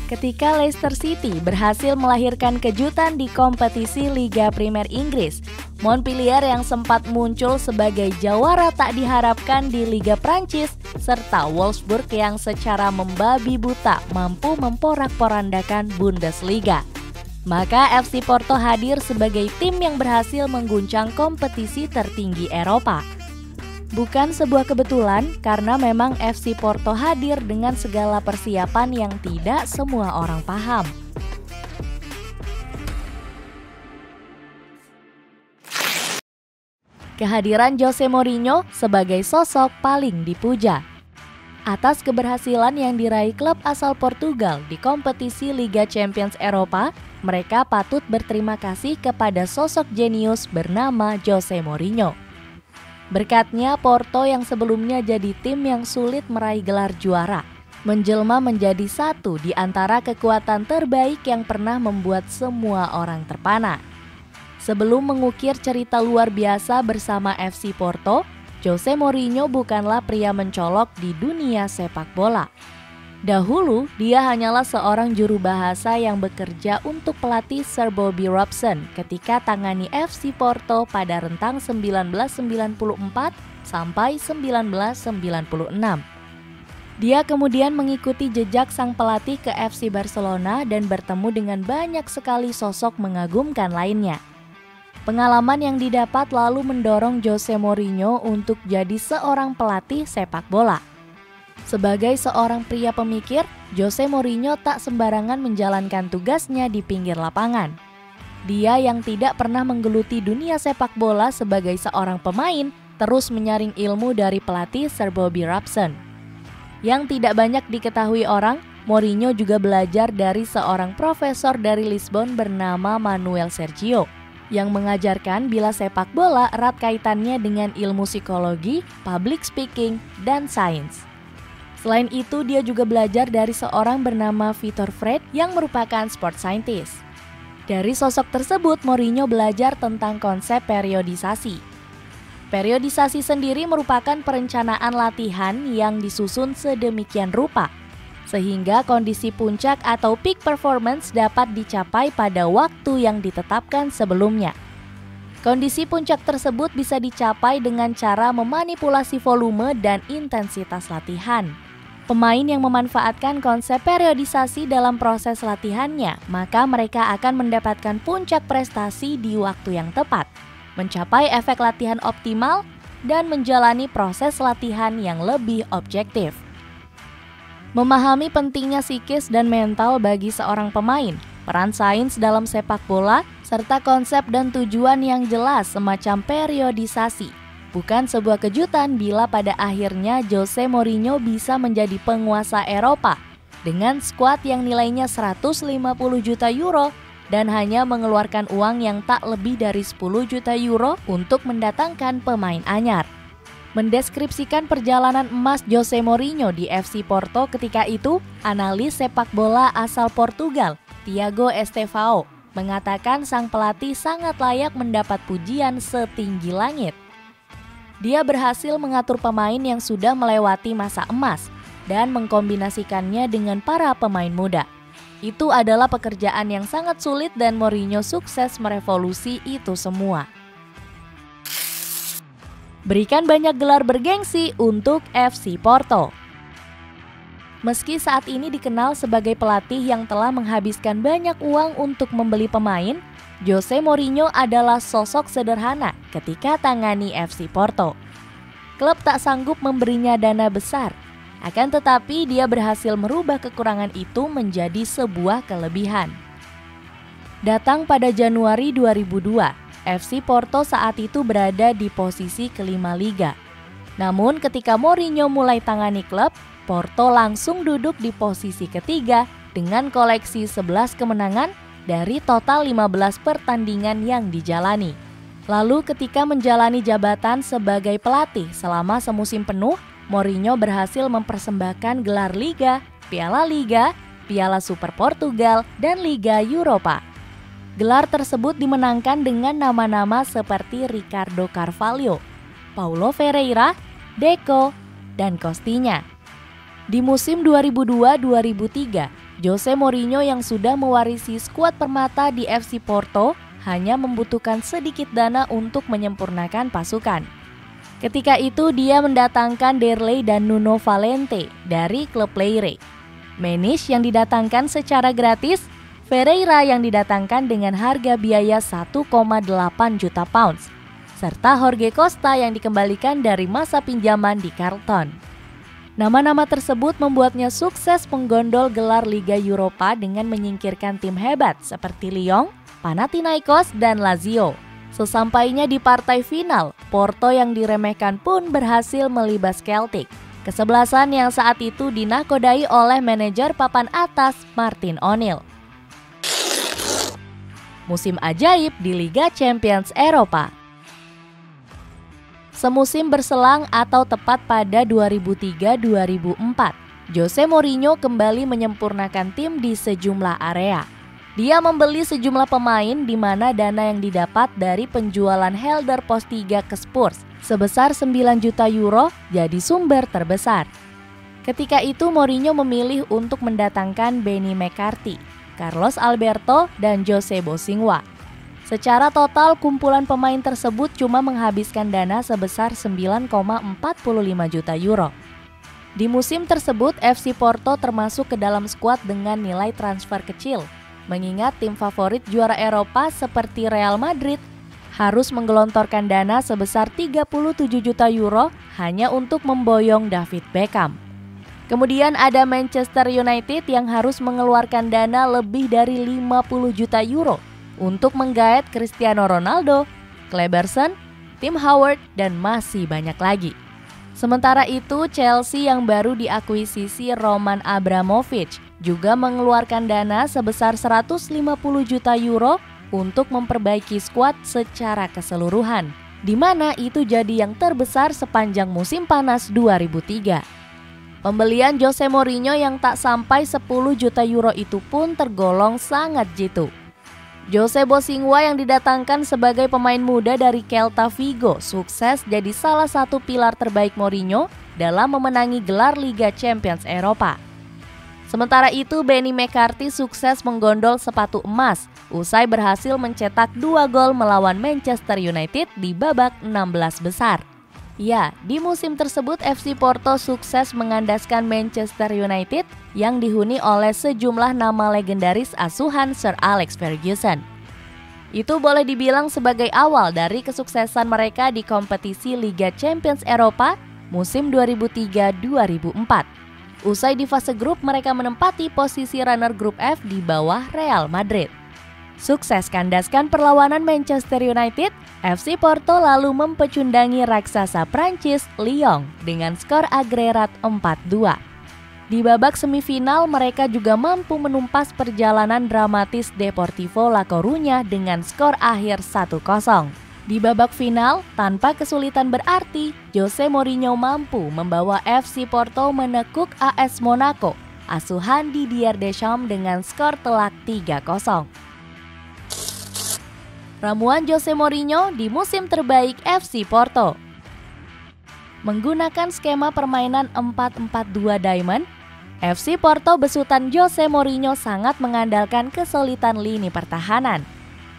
Ketika Leicester City berhasil melahirkan kejutan di kompetisi Liga Premier Inggris, Montpellier yang sempat muncul sebagai jawara tak diharapkan di Liga Prancis, serta Wolfsburg yang secara membabi buta mampu memporak-porandakan Bundesliga. Maka FC Porto hadir sebagai tim yang berhasil mengguncang kompetisi tertinggi Eropa. Bukan sebuah kebetulan karena memang FC Porto hadir dengan segala persiapan yang tidak semua orang paham. Kehadiran Jose Mourinho sebagai sosok paling dipuja. Atas keberhasilan yang diraih klub asal Portugal di kompetisi Liga Champions Eropa, mereka patut berterima kasih kepada sosok jenius bernama Jose Mourinho. Berkatnya, Porto yang sebelumnya jadi tim yang sulit meraih gelar juara, menjelma menjadi satu di antara kekuatan terbaik yang pernah membuat semua orang terpana. Sebelum mengukir cerita luar biasa bersama FC Porto, Jose Mourinho bukanlah pria mencolok di dunia sepak bola. Dahulu, dia hanyalah seorang juru bahasa yang bekerja untuk pelatih Sir Bobby Robson ketika tangani FC Porto pada rentang 1994 sampai 1996. Dia kemudian mengikuti jejak sang pelatih ke FC Barcelona dan bertemu dengan banyak sekali sosok mengagumkan lainnya. Pengalaman yang didapat lalu mendorong Jose Mourinho untuk jadi seorang pelatih sepak bola. Sebagai seorang pria pemikir, Jose Mourinho tak sembarangan menjalankan tugasnya di pinggir lapangan. Dia yang tidak pernah menggeluti dunia sepak bola sebagai seorang pemain, terus menyaring ilmu dari pelatih Sir Bobby Robson. Yang tidak banyak diketahui orang, Mourinho juga belajar dari seorang profesor dari Lisbon bernama Manuel Sergio, yang mengajarkan bila sepak bola erat kaitannya dengan ilmu psikologi, public speaking, dan sains. Selain itu, dia juga belajar dari seorang bernama Vitor Fred yang merupakan sport scientist. Dari sosok tersebut, Mourinho belajar tentang konsep periodisasi. Periodisasi sendiri merupakan perencanaan latihan yang disusun sedemikian rupa, sehingga kondisi puncak atau peak performance dapat dicapai pada waktu yang ditetapkan sebelumnya. Kondisi puncak tersebut bisa dicapai dengan cara memanipulasi volume dan intensitas latihan. Pemain yang memanfaatkan konsep periodisasi dalam proses latihannya, maka mereka akan mendapatkan puncak prestasi di waktu yang tepat, mencapai efek latihan optimal, dan menjalani proses latihan yang lebih objektif. Memahami pentingnya psikis dan mental bagi seorang pemain, peran sains dalam sepak bola, serta konsep dan tujuan yang jelas semacam periodisasi. Bukan sebuah kejutan bila pada akhirnya Jose Mourinho bisa menjadi penguasa Eropa dengan skuad yang nilainya 150 juta euro dan hanya mengeluarkan uang yang tak lebih dari 10 juta euro untuk mendatangkan pemain anyar. Mendeskripsikan perjalanan emas Jose Mourinho di FC Porto ketika itu, analis sepak bola asal Portugal, Tiago Estevao, mengatakan sang pelatih sangat layak mendapat pujian setinggi langit. Dia berhasil mengatur pemain yang sudah melewati masa emas dan mengkombinasikannya dengan para pemain muda. Itu adalah pekerjaan yang sangat sulit dan Mourinho sukses merevolusi itu semua. Berikan banyak gelar bergengsi untuk FC Porto. Meski saat ini dikenal sebagai pelatih yang telah menghabiskan banyak uang untuk membeli pemain, Jose Mourinho adalah sosok sederhana ketika tangani FC Porto. Klub tak sanggup memberinya dana besar, akan tetapi dia berhasil merubah kekurangan itu menjadi sebuah kelebihan. Datang pada Januari 2002, FC Porto saat itu berada di posisi kelima liga. Namun ketika Mourinho mulai tangani klub, Porto langsung duduk di posisi ketiga dengan koleksi 11 kemenangan dari total 15 pertandingan yang dijalani. Lalu ketika menjalani jabatan sebagai pelatih selama semusim penuh, Mourinho berhasil mempersembahkan gelar Liga, Piala Liga, Piala Super Portugal, dan Liga Europa. Gelar tersebut dimenangkan dengan nama-nama seperti Ricardo Carvalho, Paulo Ferreira, Deco, dan Costinya. Di musim 2002-2003, Jose Mourinho yang sudah mewarisi skuad permata di FC Porto hanya membutuhkan sedikit dana untuk menyempurnakan pasukan. Ketika itu dia mendatangkan Derlei dan Nuno Valente dari klub Leyre. Manish yang didatangkan secara gratis, Ferreira yang didatangkan dengan harga biaya 1,8 juta pounds, serta Jorge Costa yang dikembalikan dari masa pinjaman di Charlton. Nama-nama tersebut membuatnya sukses menggondol gelar Liga Eropa dengan menyingkirkan tim hebat seperti Lyon, Panathinaikos, dan Lazio. Sesampainya di partai final, Porto yang diremehkan pun berhasil melibas Celtic, kesebelasan yang saat itu dinakodai oleh manajer papan atas Martin O'Neill. Musim ajaib di Liga Champions Eropa. Semusim berselang atau tepat pada 2003-2004, Jose Mourinho kembali menyempurnakan tim di sejumlah area. Dia membeli sejumlah pemain di mana dana yang didapat dari penjualan Helder Postiga ke Spurs sebesar 9 juta euro jadi sumber terbesar. Ketika itu Mourinho memilih untuk mendatangkan Benny McCarthy, Carlos Alberto, dan Jose Bosingwa. Secara total, kumpulan pemain tersebut cuma menghabiskan dana sebesar 9,45 juta euro. Di musim tersebut, FC Porto termasuk ke dalam skuad dengan nilai transfer kecil, mengingat tim favorit juara Eropa seperti Real Madrid harus menggelontorkan dana sebesar 37 juta euro hanya untuk memboyong David Beckham. Kemudian ada Manchester United yang harus mengeluarkan dana lebih dari 50 juta euro untuk menggaet Cristiano Ronaldo, Kleberson, Tim Howard, dan masih banyak lagi. Sementara itu, Chelsea yang baru diakuisisi Roman Abramovich juga mengeluarkan dana sebesar 150 juta euro untuk memperbaiki skuad secara keseluruhan, di mana itu jadi yang terbesar sepanjang musim panas 2003. Pembelian Jose Mourinho yang tak sampai 10 juta euro itu pun tergolong sangat jitu. Jose Bosingwa yang didatangkan sebagai pemain muda dari Celta Vigo sukses jadi salah satu pilar terbaik Mourinho dalam memenangi gelar Liga Champions Eropa. Sementara itu Benny McCarthy sukses menggondol sepatu emas usai berhasil mencetak 2 gol melawan Manchester United di babak 16 besar. Ya, di musim tersebut FC Porto sukses mengandaskan Manchester United yang dihuni oleh sejumlah nama legendaris asuhan Sir Alex Ferguson. Itu boleh dibilang sebagai awal dari kesuksesan mereka di kompetisi Liga Champions Eropa musim 2003-2004. Usai di fase grup, mereka menempati posisi runner grup F di bawah Real Madrid. Sukses kandaskan perlawanan Manchester United, FC Porto lalu mempecundangi raksasa Prancis Lyon dengan skor agregat 4-2. Di babak semifinal mereka juga mampu menumpas perjalanan dramatis Deportivo La Coruña dengan skor akhir 1-0. Di babak final, tanpa kesulitan berarti, Jose Mourinho mampu membawa FC Porto menekuk AS Monaco, asuhan Didier Deschamps dengan skor telak 3-0. Ramuan Jose Mourinho di musim terbaik FC Porto. Menggunakan skema permainan 4-4-2 Diamond, FC Porto besutan Jose Mourinho sangat mengandalkan kesulitan lini pertahanan.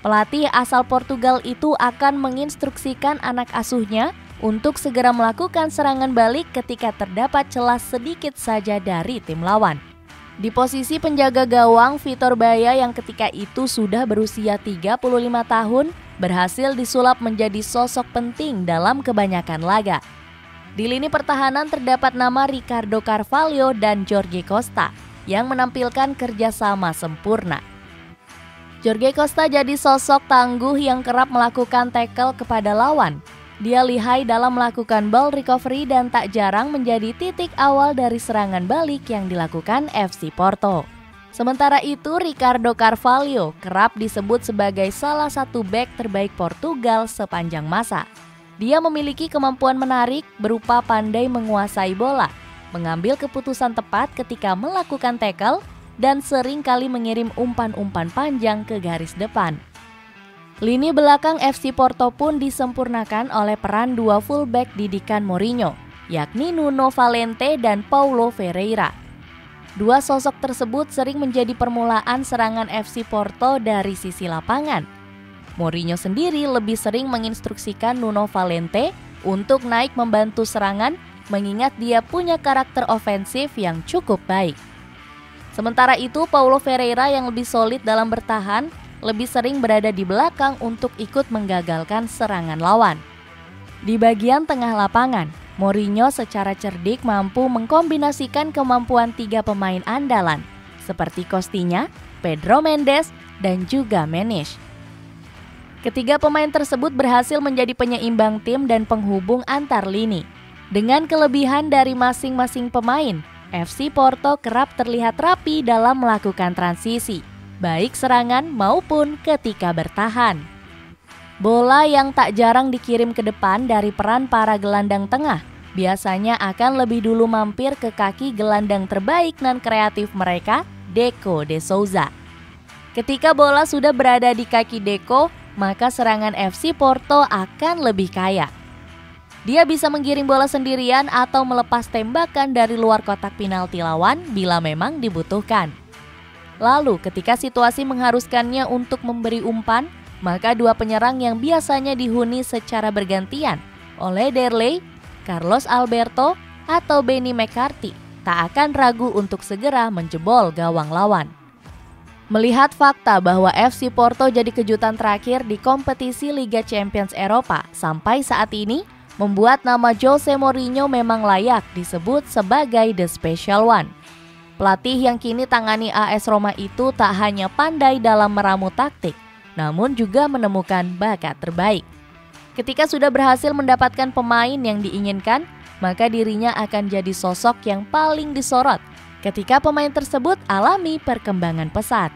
Pelatih asal Portugal itu akan menginstruksikan anak asuhnya untuk segera melakukan serangan balik ketika terdapat celah sedikit saja dari tim lawan. Di posisi penjaga gawang, Vitor Baia yang ketika itu sudah berusia 35 tahun berhasil disulap menjadi sosok penting dalam kebanyakan laga. Di lini pertahanan terdapat nama Ricardo Carvalho dan Jorge Costa yang menampilkan kerjasama sempurna. Jorge Costa jadi sosok tangguh yang kerap melakukan tackle kepada lawan. Dia lihai dalam melakukan ball recovery dan tak jarang menjadi titik awal dari serangan balik yang dilakukan FC Porto. Sementara itu, Ricardo Carvalho kerap disebut sebagai salah satu bek terbaik Portugal sepanjang masa. Dia memiliki kemampuan menarik berupa pandai menguasai bola, mengambil keputusan tepat ketika melakukan tackle, dan sering kali mengirim umpan-umpan panjang ke garis depan. Lini belakang FC Porto pun disempurnakan oleh peran dua fullback didikan Mourinho, yakni Nuno Valente dan Paulo Ferreira. Dua sosok tersebut sering menjadi permulaan serangan FC Porto dari sisi lapangan. Mourinho sendiri lebih sering menginstruksikan Nuno Valente untuk naik membantu serangan, mengingat dia punya karakter ofensif yang cukup baik. Sementara itu, Paulo Ferreira yang lebih solid dalam bertahan, lebih sering berada di belakang untuk ikut menggagalkan serangan lawan. Di bagian tengah lapangan, Mourinho secara cerdik mampu mengkombinasikan kemampuan tiga pemain andalan, seperti Costinha, Pedro Mendes, dan juga Manish. Ketiga pemain tersebut berhasil menjadi penyeimbang tim dan penghubung antar lini. Dengan kelebihan dari masing-masing pemain, FC Porto kerap terlihat rapi dalam melakukan transisi, baik serangan maupun ketika bertahan. Bola yang tak jarang dikirim ke depan dari peran para gelandang tengah biasanya akan lebih dulu mampir ke kaki gelandang terbaik dan kreatif mereka, Deco de Souza. Ketika bola sudah berada di kaki Deco, maka serangan FC Porto akan lebih kaya. Dia bisa menggiring bola sendirian atau melepas tembakan dari luar kotak penalti lawan bila memang dibutuhkan. Lalu ketika situasi mengharuskannya untuk memberi umpan, maka dua penyerang yang biasanya dihuni secara bergantian oleh Derlei, Carlos Alberto, atau Benny McCarthy tak akan ragu untuk segera menjebol gawang lawan. Melihat fakta bahwa FC Porto jadi kejutan terakhir di kompetisi Liga Champions Eropa sampai saat ini, membuat nama Jose Mourinho memang layak disebut sebagai The Special One. Pelatih yang kini tangani AS Roma itu tak hanya pandai dalam meramu taktik, namun juga menemukan bakat terbaik. Ketika sudah berhasil mendapatkan pemain yang diinginkan, maka dirinya akan jadi sosok yang paling disorot ketika pemain tersebut alami perkembangan pesat.